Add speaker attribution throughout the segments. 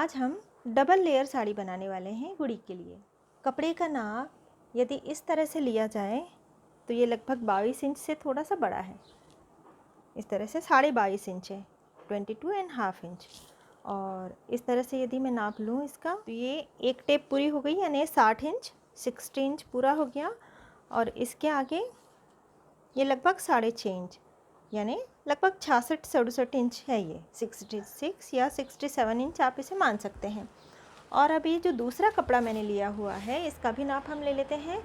Speaker 1: आज हम double layer sari बनाने वाले हैं गुड़ी के लिए। कपड़े का नाप यदि इस तरह से लिया जाए तो ये लगभग 22 इंच से थोड़ा सा बड़ा है। इस तरह से 22.5 इंच है, 22.5 इंच। और इस तरह से यदि मैं नाप लूँ इसका तो ये एक टेप पूरी हो गई, यानी 60 इंच, 60 इंच पूरा हो गया। और इसके आगे ये लगभग 6.5 इंच, यानी लगभग 66-67 इंच है। ये 66 या 67 इंच आप इसे मान सकते हैं। और अब ये जो दूसरा कपड़ा मैंने लिया हुआ है इसका भी नाप हम ले लेते हैं।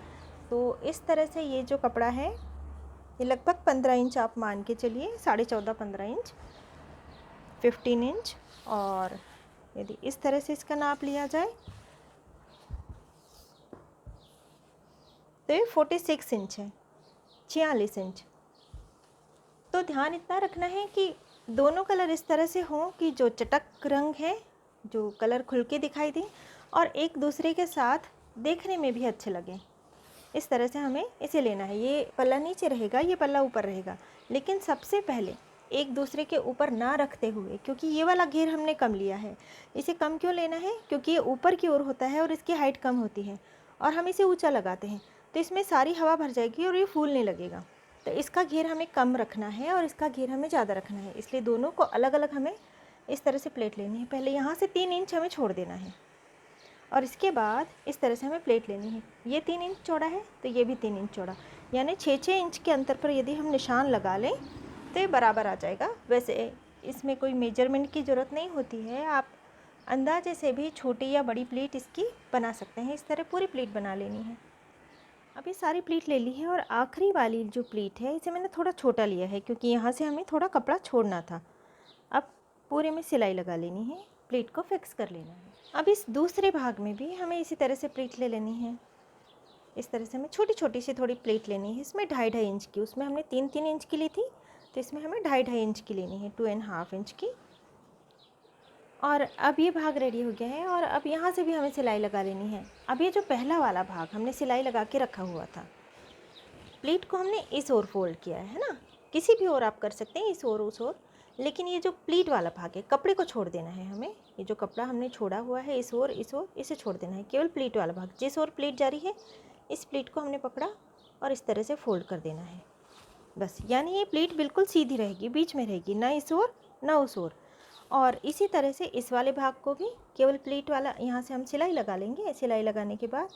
Speaker 1: तो इस तरह से ये जो कपड़ा है ये लगभग 15 इंच आप मान के चलिए, 14.5-15 इंच, 15 इंच। और यदि इस तरह से इसका नाप लिया जाए तो ये 46 इंच है, 46 इंच। तो ध्यान इतना रखना है कि दोनों कलर इस तरह से हों कि जो चटक रंग है, जो कलर खुल के दिखाई दे और एक दूसरे के साथ देखने में भी अच्छे लगें। इस तरह से हमें इसे लेना है। ये पल्ला नीचे रहेगा, ये पल्ला ऊपर रहेगा, लेकिन सबसे पहले एक दूसरे के ऊपर ना रखते हुए, क्योंकि ये वाला घेर हमने कम लिया है। इसे कम क्यों लेना है? क्योंकि ये ऊपर की ओर होता है और इसकी हाइट कम होती है, और हम इसे ऊंचा लगाते हैं तो इसमें सारी हवा भर जाएगी और ये फूलने लगेगा। तो इसका घेर हमें कम रखना है और इसका घेर हमें ज़्यादा रखना है, इसलिए दोनों को अलग अलग हमें इस तरह से प्लेट लेनी है। पहले यहाँ से 3 इंच हमें छोड़ देना है और इसके बाद इस तरह से हमें प्लेट लेनी है। ये 3 इंच चौड़ा है तो ये भी 3 इंच चौड़ा, यानी 6-6 इंच के अंतर पर यदि हम निशान लगा लें तो ये बराबर आ जाएगा। वैसे इसमें कोई मेजरमेंट की ज़रूरत नहीं होती है, आप अंदाजे से भी छोटी या बड़ी प्लेट इसकी बना सकते हैं। इस तरह पूरी प्लेट बना लेनी है। अब ये सारी प्लेट ले ली है और आखिरी वाली जो प्लेट है इसे मैंने थोड़ा छोटा लिया है, क्योंकि यहाँ से हमें थोड़ा कपड़ा छोड़ना था। अब पूरे में सिलाई लगा लेनी है, प्लेट को फिक्स कर लेना है। अब इस दूसरे भाग में भी हमें इसी तरह से प्लेट ले लेनी है। इस तरह से हमें छोटी छोटी सी थोड़ी प्लेट लेनी है। इसमें 2.5-2.5 इंच की, उसमें हमने 3-3 इंच की ली थी, तो इसमें हमें 2.5-2.5 इंच की लेनी है, 2.5 इंच की। और अब ये भाग रेडी हो गया है और अब यहाँ से भी हमें सिलाई लगा लेनी है। अब ये जो पहला वाला भाग हमने सिलाई लगा के रखा हुआ था, प्लेट को हमने इस ओर फोल्ड किया है ना, किसी भी ओर आप कर सकते हैं, इस ओर उस ओर, लेकिन ये जो प्लीट वाला भाग है, कपड़े को छोड़ देना है हमें। ये जो कपड़ा हमने छोड़ा हुआ है इस ओर इसे छोड़ देना है, केवल प्लीट वाला भाग, जिस ओर प्लीट जा रही है इस प्लीट को हमने पकड़ा और इस तरह से फोल्ड कर देना है, बस। यानी ये प्लीट बिल्कुल सीधी रहेगी, बीच में रहेगी, ना इस ओर ना उस ओर। और इसी तरह से इस वाले भाग को भी केवल प्लीट वाला, यहाँ से हम सिलाई लगा लेंगे। सिलाई लगाने के बाद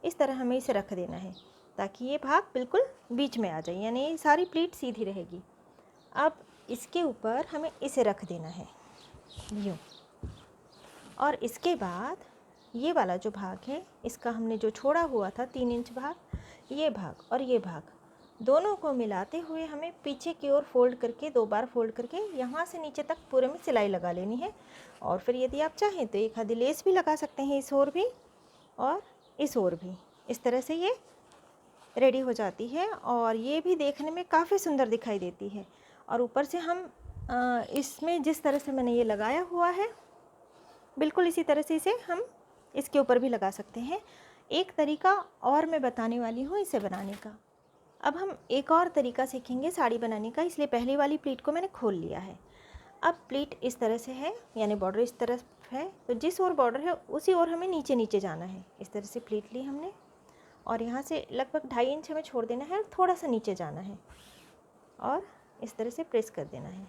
Speaker 1: इस तरह हमें इसे रख देना है ताकि ये भाग बिल्कुल बीच में आ जाए, यानी ये सारी प्लीट सीधी रहेगी। अब इसके ऊपर हमें इसे रख देना है यूँ, और इसके बाद ये वाला जो भाग है इसका हमने जो छोड़ा हुआ था 3 इंच भाग, ये भाग और ये भाग दोनों को मिलाते हुए हमें पीछे की ओर फोल्ड करके, 2 बार फोल्ड करके यहाँ से नीचे तक पूरे में सिलाई लगा लेनी है। और फिर यदि आप चाहें तो एक आधी लेस भी लगा सकते हैं, इस ओर भी और इस ओर भी। इस तरह से ये रेडी हो जाती है और ये भी देखने में काफ़ी सुंदर दिखाई देती है। और ऊपर से हम इसमें जिस तरह से मैंने ये लगाया हुआ है बिल्कुल इसी तरह से इसे हम इसके ऊपर भी लगा सकते हैं। एक तरीका और मैं बताने वाली हूँ इसे बनाने का। अब हम एक और तरीका सीखेंगे साड़ी बनाने का, इसलिए पहली वाली प्लीट को मैंने खोल लिया है। अब प्लीट इस तरह से है, यानी बॉर्डर इस तरफ है, तो जिस ओर बॉर्डर है उसी ओर हमें नीचे नीचे जाना है। इस तरह से प्लीट ली हमने और यहाँ से लगभग 2.5 इंच हमें छोड़ देना है, थोड़ा सा नीचे जाना है और इस तरह से प्रेस कर देना है।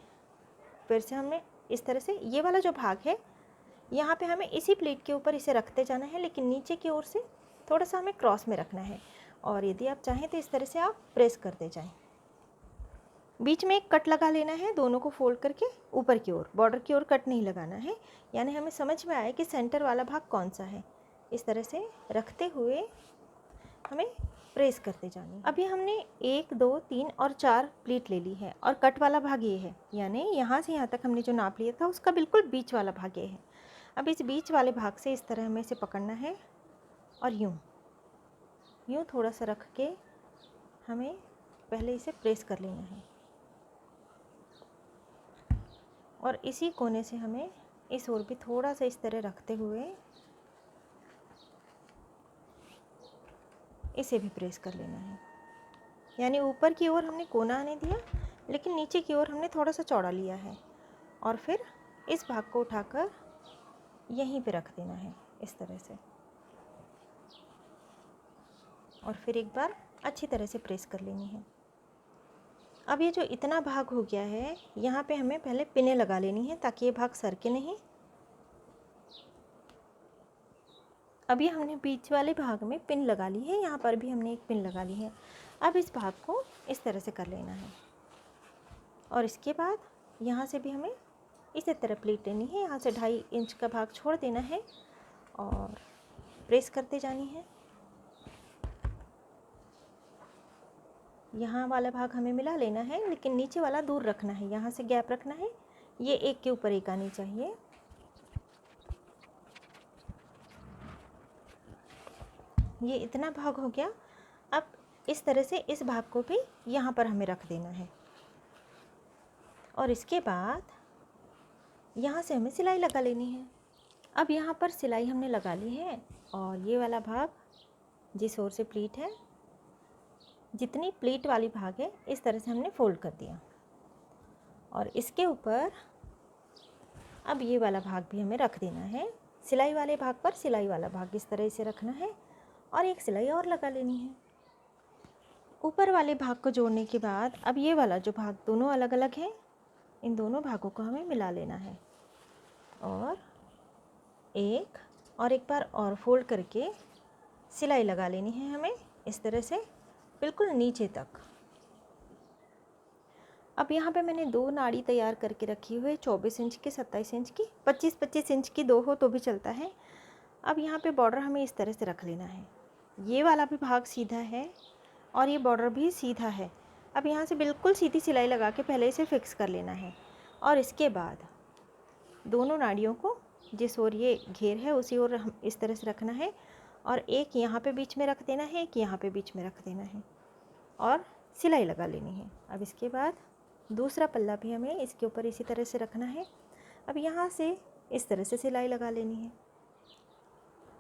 Speaker 1: फिर से हमने इस तरह से ये वाला जो भाग है यहाँ पे हमें इसी प्लेट के ऊपर इसे रखते जाना है, लेकिन नीचे की ओर से थोड़ा सा हमें क्रॉस में रखना है। और यदि आप चाहें तो इस तरह से आप प्रेस करते जाएं। बीच में एक कट लगा लेना है, दोनों को फोल्ड करके ऊपर की ओर, बॉर्डर की ओर कट नहीं लगाना है, यानी हमें समझ में आए कि सेंटर वाला भाग कौन सा है। इस तरह से रखते हुए हमें प्रेस करते जाना। अभी हमने 1, 2, 3 और 4 प्लीट ले ली है और कट वाला भाग ये है, यानी यहाँ से यहाँ तक हमने जो नाप लिया था उसका बिल्कुल बीच वाला भाग ये है। अब इस बीच वाले भाग से इस तरह हमें इसे पकड़ना है और यूँ यूँ थोड़ा सा रख के हमें पहले इसे प्रेस कर लेना है और इसी कोने से हमें इस ओर भी थोड़ा सा इस तरह रखते हुए इसे भी प्रेस कर लेना है। यानी ऊपर की ओर हमने कोना आने दिया, लेकिन नीचे की ओर हमने थोड़ा सा चौड़ा लिया है और फिर इस भाग को उठाकर यहीं पे रख देना है इस तरह से, और फिर एक बार अच्छी तरह से प्रेस कर लेनी है। अब ये जो इतना भाग हो गया है, यहाँ पे हमें पहले पिनें लगा लेनी है ताकि ये भाग सरके नहीं। अभी हमने बीच वाले भाग में पिन लगा ली है, यहाँ पर भी हमने एक पिन लगा ली है। अब इस भाग को इस तरह से कर लेना है, और इसके बाद यहाँ से भी हमें इसी तरह प्लीट लेनी है। यहाँ से 2.5 इंच का भाग छोड़ देना है और प्रेस करते जानी है। यहाँ वाला भाग हमें मिला लेना है, लेकिन नीचे वाला दूर रखना है, यहाँ से गैप रखना है। ये एक के ऊपर एक आनी चाहिए। ये इतना भाग हो गया। अब इस तरह से इस भाग को भी यहाँ पर हमें रख देना है, और इसके बाद यहाँ से हमें सिलाई लगा लेनी है। अब यहाँ पर सिलाई हमने लगा ली है, और ये वाला भाग जिस ओर से प्लीट है, जितनी प्लीट वाली भाग है, इस तरह से हमने फोल्ड कर दिया। और इसके ऊपर अब ये वाला भाग भी हमें रख देना है। सिलाई वाले भाग पर सिलाई वाला भाग इस तरह से रखना है, और एक सिलाई और लगा लेनी है। ऊपर वाले भाग को जोड़ने के बाद अब ये वाला जो भाग दोनों अलग अलग हैं, इन दोनों भागों को हमें मिला लेना है, और एक बार और फोल्ड करके सिलाई लगा लेनी है हमें इस तरह से बिल्कुल नीचे तक। अब यहाँ पे मैंने 2 नाड़ी तैयार करके रखी हुई है, 24 इंच की, 27 इंच की, 25-25 इंच की 2 हो तो भी चलता है। अब यहाँ पे बॉर्डर हमें इस तरह से रख लेना है। ये वाला भी भाग सीधा है और ये बॉर्डर भी सीधा है। अब यहाँ से बिल्कुल सीधी सिलाई लगा के पहले इसे फिक्स कर लेना है, और इसके बाद दोनों नाड़ियों को जिस ओर ये घेर है उसी ओर हम इस तरह से रखना है, और एक यहाँ पे बीच में रख देना है, एक यहाँ पे बीच में रख देना है, और सिलाई लगा लेनी है। अब इसके बाद दूसरा पल्ला भी हमें इसके ऊपर इसी तरह से रखना है। अब यहाँ से इस तरह से सिलाई लगा लेनी है।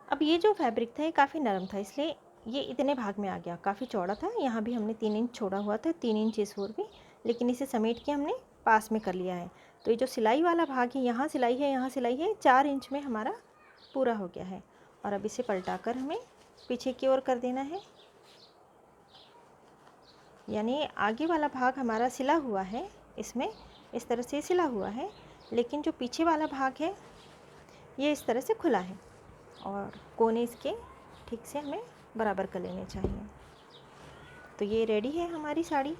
Speaker 1: अब ये जो फैब्रिक था ये काफ़ी नरम था, इसलिए ये इतने भाग में आ गया। काफ़ी चौड़ा था, यहाँ भी हमने 3 इंच छोड़ा हुआ था, 3 इंच इस ओर भी, लेकिन इसे समेट के हमने पास में कर लिया है। तो ये जो सिलाई वाला भाग है, यहाँ सिलाई है, यहाँ सिलाई है, 4 इंच में हमारा पूरा हो गया है। और अब इसे पलटाकर हमें पीछे की ओर कर देना है, यानी आगे वाला भाग हमारा सिला हुआ है, इसमें इस तरह से सिला हुआ है, लेकिन जो पीछे वाला भाग है ये इस तरह से खुला है, और कोने इसके ठीक से हमें बराबर कर लेने चाहिए। तो ये रेडी है हमारी साड़ी।